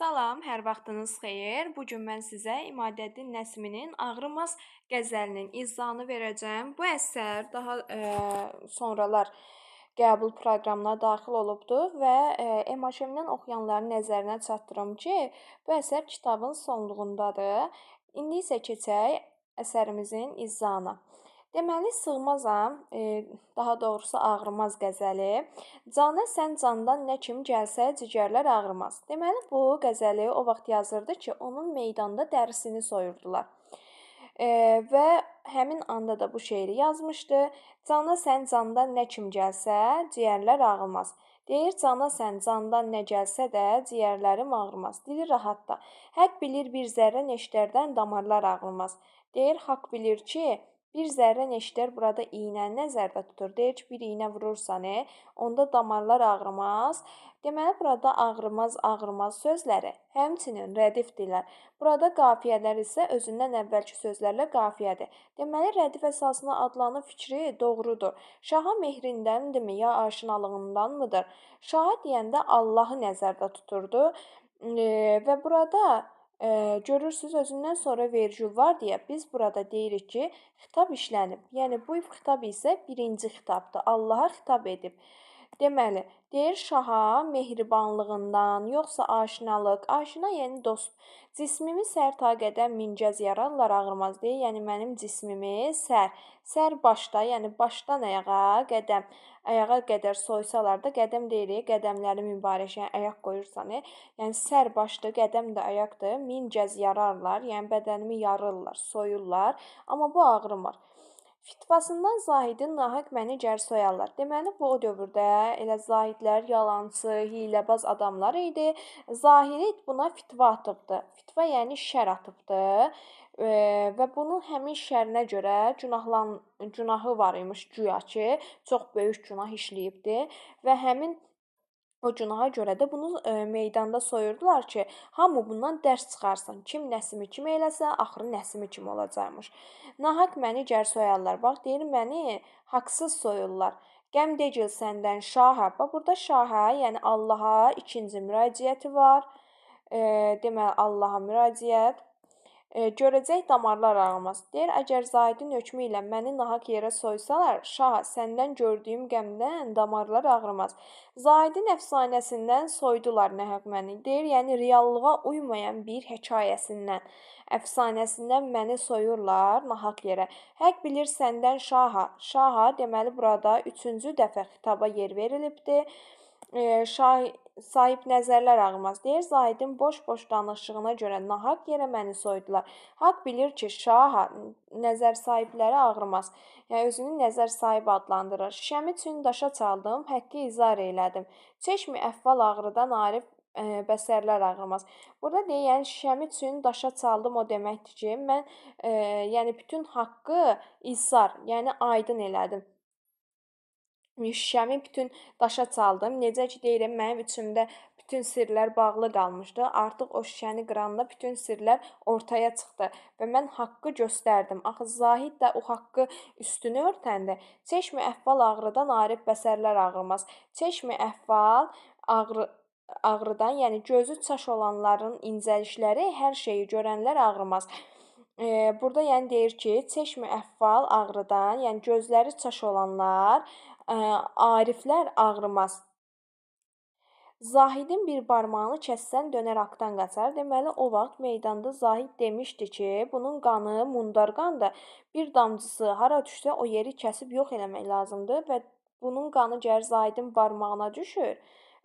Salam, hər vaxtınız xeyir. Bu gün mən sizə İmadəddin Nəsiminin Ağrımaz qəzəlinin izahını verəcəm. Bu əsər daha sonralar qəbul proqramına daxil olubdur və MHM-dən oxuyanların nəzərinə çatdırım ki, bu əsər kitabın sonluğundadır. İndi isə keçək əsərimizin izahına. Deməli, Sığmazam, daha doğrusu Ağrımaz qəzəli. Cana sən candan nə kim gəlsə cigərlər ağrımaz. Deməli, bu qəzəli o vaxt yazırdı ki, onun meydanda dərisini soyurdular. Və həmin anda da bu şeiri yazmışdı. Cana sən candan nə kim gəlsə ciyərlər ağrımaz. Deyir, cana sən candan nə gəlsə də ciyərlərim ağrımaz. Dili rahatda. Həq bilir bir zərrə neştərdən damarlar ağrımaz. Deyir, haqq bilir ki, bir zərrə neştər burada iynəni nəzərdə tutur. Deyir ki, bir iynə vurursan, onda damarlar ağrımaz. Deməli, burada ağrımaz, ağrımaz sözləri həmçinin rədifdirlər. Burada qafiyələr isə özündən əvvəlki sözlərlə qafiyədir. Deməli, rədif əsasına adlanı fikri doğrudur. Şaha mehrindəndirmi, ya aşinalığındanmıdır? Şaha deyəndə Allahı nəzərdə tuturdu və burada görürsüz, özündən sonra vergül var deyə biz burada deyirik ki, xitab işlənib. Yəni, bu xitab isə birinci xitabdır. Allaha xitab edib. Deməli, deyir şaha mehribanlığından, yoxsa aşinalıq, aşina yəni dost. Cismimi sər ta qədəm mincəz yararlar ağrımaz deyir, yəni mənim cismimi sər başda, yəni başdan ayağa qədəm, ayağa qədər soysalar da qədəm deyirik, qədəmləri mübarək, yəni ayaq qoyursan, yəni sər başdır, qədəm də ayaqdır, mincəz yararlar, yəni bədənimi yarırlar, soyurlar, amma bu ağrımır. Fitvasından Zahidin nahaq məni gər soyarlar. Deməli, bu o dövrdə elə zahidlər, yalançı, hiyləbaz adamlar idi. Zahid buna fitva atıbdı. Fitva yəni şər atıbdı və bunun həmin şərinə görə günahı var imiş güya ki, çox böyük günah işləyibdi və həmin o günaha görə də bunu meydanda soyurdular ki, hamı bundan dərs çıxarsın. Kim Nəsimi kim eləsə, axırı Nəsimi kim olacaqmış. Nahaq məni gər soyarlar. Bax, deyir, məni haqsız soyurlar. Qəm decil səndən şaha. Bax, burada şaha, yəni Allaha ikinci müraciəti var. Deməli, Allaha müraciət. Görəcək damarlar ağrımaz. Deyir, əgər Zahidin hökmü ilə məni nahaq yerə soysalar, şah, səndən gördüyüm qəmdən damarlar ağrımaz. Zahidin əfsanəsindən soydular nəhaq məni. Deyir, yəni reallığa uymayan bir hekayəsindən, əfsanəsindən məni soyurlar nahaq yerə. Həq bilir səndən şaha. Şaha, deməli, burada üçüncü dəfə xitaba yer verilibdir. Sahib nəzərlər ağrımaz. Deyir, Zahidin boş-boş danışığına görə nahaq yerə məni soydular. Haqq bilir ki, şaha nəzər sahibləri ağrımaz. Yəni, özünü nəzər sahibi adlandırır. Şişəmi üçün daşa çaldım, həqqi izar elədim. Çeşmi əhval ağrıdan arif bəsərlər ağrımaz. Burada deyir, yəni şişəmi üçün daşa çaldım o deməkdir ki, mən yəni bütün haqqı izhar, yəni aydın elədim. Şüşəmi bütün daşa çaldım. Necə ki deyirəm, mənim içimdə bütün sirlər bağlı qalmışdı. Artıq o şüşəni qıranda bütün sirlər ortaya çıxdı və mən haqqı göstərdim. Axı Zahid də o haqqı üstünü örtəndə. Çeşmi əhval ağrıdan arif bəsərlər ağrımaz. Çeşmi əhval ağrıdan, yəni gözü çaş olanların incəlişləri, hər şeyi görənlər ağrımaz. Burada yəni deyir ki, çeşmi əhval ağrıdan, yəni gözləri çaş olanlar, ariflər ağrımaz. Zahidin bir barmağını kəssən dönər aqdan qaçar. Deməli, o vaxt meydanda Zahid demişdi ki, bunun qanı mundar qandır. Bir damcısı hara düşsə o yeri kəsib yox eləmək lazımdır və bunun qanı gəlir Zahidin barmağına düşür,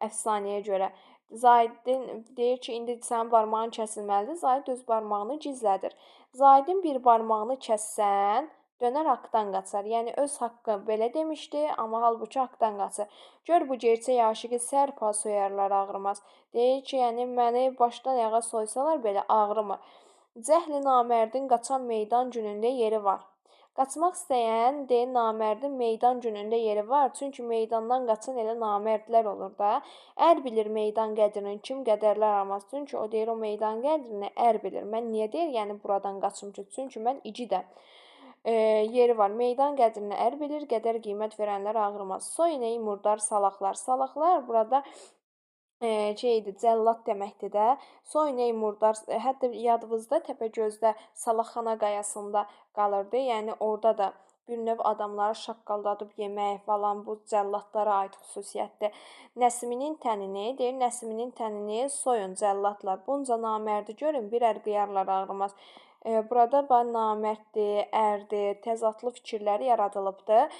əfsanəyə görə. Zahidin deyir ki, indi sənin barmağın kəsilməlidir. Zahid öz barmağını gizlədir. Zahidin bir barmağını kəssən, dönər haqdan qaçar. Yəni öz haqqı belə demişdi, amma halbuki haqdan qaçır. Gör bu gerçək aşiqi sərpa soyarlar ağrımaz. Deyir ki, yəni məni başdan ayağa soysalar belə ağrımır. Cəhli namərdin qaçan meydan günündə yeri var. Qaçmaq istəyən deyir namərdin meydan günündə yeri var. Çünki meydandan qaçan elə namərdlər olur da. Ər bilir meydan qədrini, kim qədərlər almaz. Çünki o deyir o meydan qədrini ər bilir. Mən niyə deyir, yəni buradan qaçım ki? Çünki mən igidəm. Yeri var. Meydan qədrini ər bilir, qədər qiymət verənlər ağrımaz. Soy inəyi murdar salaqlar. Salaqlar burada şeydir, cəllad deməkdir də. Soyun ey murdar, hətta yadınızda Təpəgözdə Salaxana qayasında qalırdı. Yəni orada da bir növ adamları şaqqaldadıb yemək falan bu cəlladlara aid xüsusiyyətdir. Nəsiminin tənini, deyir, Nəsiminin tənini soyun cəlladlar. Bunca namərdi görün, birər qıyarlar ağrımaz. Burada namərddir, ərdir, təzadlı fikirləri yaradılıbdır.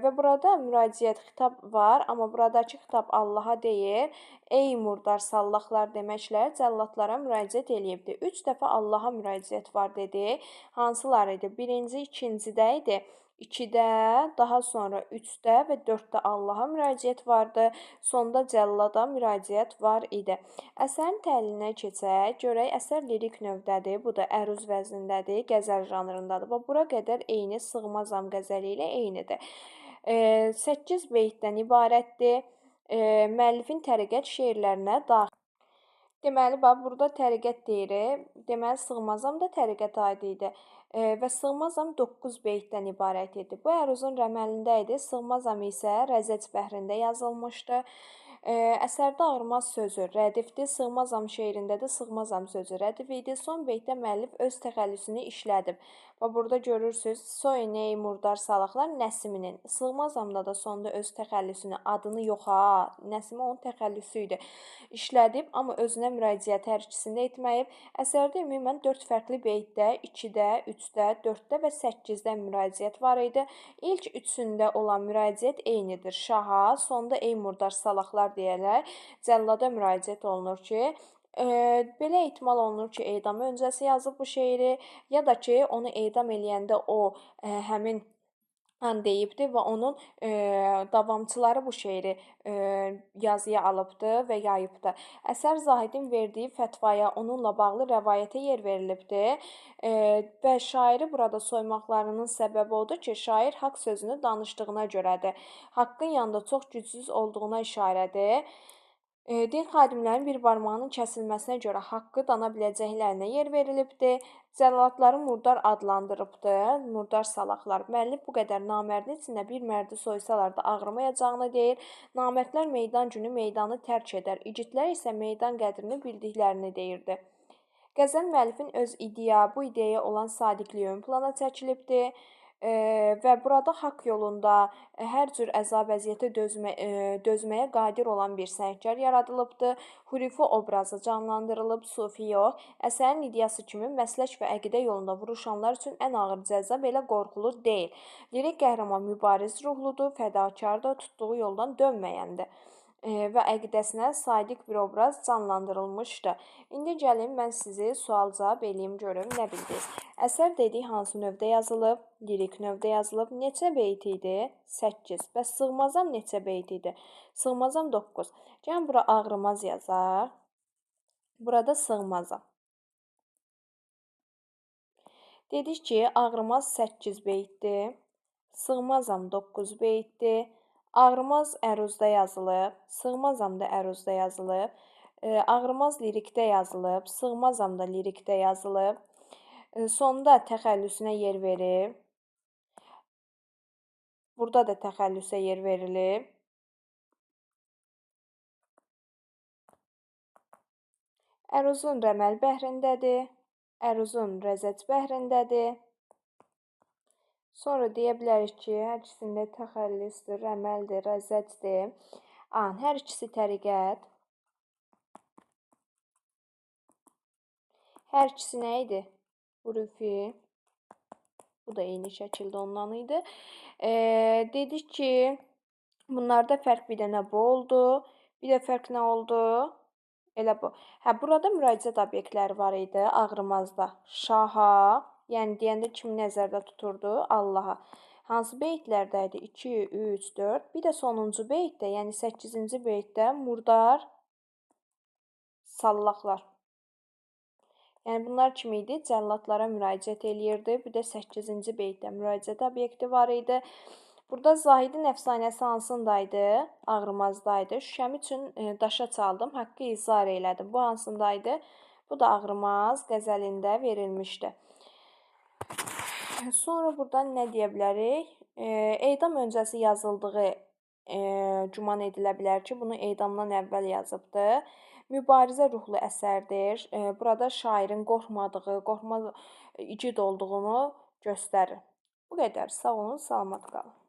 Və burada müraciət xitab var, amma buradakı xitab Allaha deyil. Ey murdar sallaqlar deməklə cəlladlara müraciət eləyibdi. 3 dəfə Allaha müraciət var dedi. Hansılar idi? Birinci, ikincidə idi. 2-də, daha sonra 3-də və 4-də Allaha müraciət vardı. Sonda cəllada müraciət var idi. Əsərin təhlilinə keçək. Görək, əsər lirik növdədir. Bu da əruz vəznindədir, qəzəl janrındadır. Və bura qədər eyni Sığmazam qəzəli ilə eynidir. 8 beytdən ibarətdir. Müəllifin təriqət şeirlərinə daxil. Deməli, bax, burada təriqət deyirik. Deməli, Sığmazam da təriqətə aid idi. Və Sığmazam 9 beytdən ibarət idi. Bu əruzun rəməlində idi. Sığmazam isə Rəzəc bəhrində yazılmışdı. Əsərdə ağırmaz sözü rədifdir. Sığmazam şeirində də Sığmazam sözü rədif idi. Son beytdə müəllif öz təxəllüsünü işlədib. Və burada görürsünüz, soyun ey murdar salaqlar Nəsiminin. Sığmazamda da sonda öz təxəllüsünü, adını yox ha, Nəsimi onun təxəllüsü idi. İşlədib, amma özünə müraciət hər ikisində etməyib. Əsərdə ümumən 4 fərqli beytdə, 2-də, 3-də, 4-də və 8-də müraciət var idi. İlk üçündə olan müraciət eynidir. Şaha, sonda ey murdar salaqlar deyərək cəllada müraciət olunur ki, belə ehtimal olunur ki, edam öncəsi yazıb bu şeiri, ya da ki, onu edam eləyəndə o həmin an deyibdi və onun davamçıları bu şeiri yazıya alıbdı və yayıbdı. Əsər Zahidin verdiyi fətvaya, onunla bağlı rəvayətə yer verilibdi və şairi burada soymaqlarının səbəbi odur ki, şair haqq sözünü danışdığına görədir. Haqqın yanında çox gücsüz olduğuna işarədir. Din xadimlərinin bir barmağının kəsilməsinə görə haqqı dana biləcəklərinə yer verilibdi. Cəlladları murdar adlandırıbdı, murdar salaqlar. Müəllif bu qədər namərdin içində bir mərdi soysalar da ağrımayacağını deyir. Namərdlər meydan günü meydanı tərk edər, igidlər isə meydan qədrini bildiklərini deyirdi. Qəzəl müəllifin öz bu ideyaya olan sadiqliyi ön plana çəkilibdi. Və burada haqq yolunda hər cür əzab əziyyətə dözməyə qadir olan bir sənətkar yaradılıbdır. Hurufi obrazı canlandırılıb, sufi yox. Əsərin ideyası kimi məslək və əqidə yolunda vuruşanlar üçün ən ağır cəza belə qorxulu deyil. Lirik qəhrəman mübariz ruhludur, fədakardır, tutduğu yoldan dönməyəndir və əqidəsinə sadiq bir obraz canlandırılmışdı. İndi gəlin mən sizi sual-cavab eləyim görüm nə bildiniz. Əsər dedik hansı növdə yazılıb? Lirik növdə yazılıb. Neçə beyt idi? 8. Bəs Sığmazam neçə beyt idi? Sığmazam 9. Gəlin bura ağrımaz yazaq. Burada Sığmazam. Dedik ki, ağrımaz 8 beytdir. Sığmazam 9 beytdir. Ağrımaz əruzda yazılıb, Sığmazam da əruzda yazılıb. Ağrımaz lirikdə yazılıb, Sığmazam da lirikdə yazılıb. Sonda təxəllüsünə yer verib. Burada da təxəllüsə yer verilib. Əruzun rəməl bəhrindədir. Əruzun rəzəc bəhrindədir. Sonra deyə bilərik ki, hər ikisində təxəllüsdür, rəməldir, rəzəcdir. Hər ikisi təriqət. Hər ikisi nə idi? Hurufi. Bu da eyni şəkildə ondan idi. Dedik ki, bunlarda fərq bir dənə bu oldu. Bir də fərq nə oldu? Elə bu. Burada müraciət obyektləri var idi ağrımazda. Şaha, yəni deyəndə kimi nəzərdə tuturdu? Allaha. Hansı beytlərdə idi? 2, 3, 4. Bir də sonuncu beytdə, yəni 8-ci beytdə murdar sallaqlar. Yəni bunlar kimi idi? Cəlladlara müraciət eləyirdi. Bir də 8-ci beytdə müraciət obyekti var idi. Burada Zahidin əfsanəsi hansındaydı? Ağrımazdaydı. Şüşəmi üçün daşa çaldım, haqqı izhar elədim. Bu hansındaydı? Bu da Ağrımaz qəzəlində verilmişdi. Sonra buradan nə deyə bilərik? Edam öncəsi yazıldığı güman edilə bilər ki, bunu edamdan əvvəl yazıbdır. Mübarizə ruhlu əsərdir. Burada şairin qorxmadığı, qorxmaz igid olduğunu göstərir. Bu qədər. Sağ olun, salamat qalın.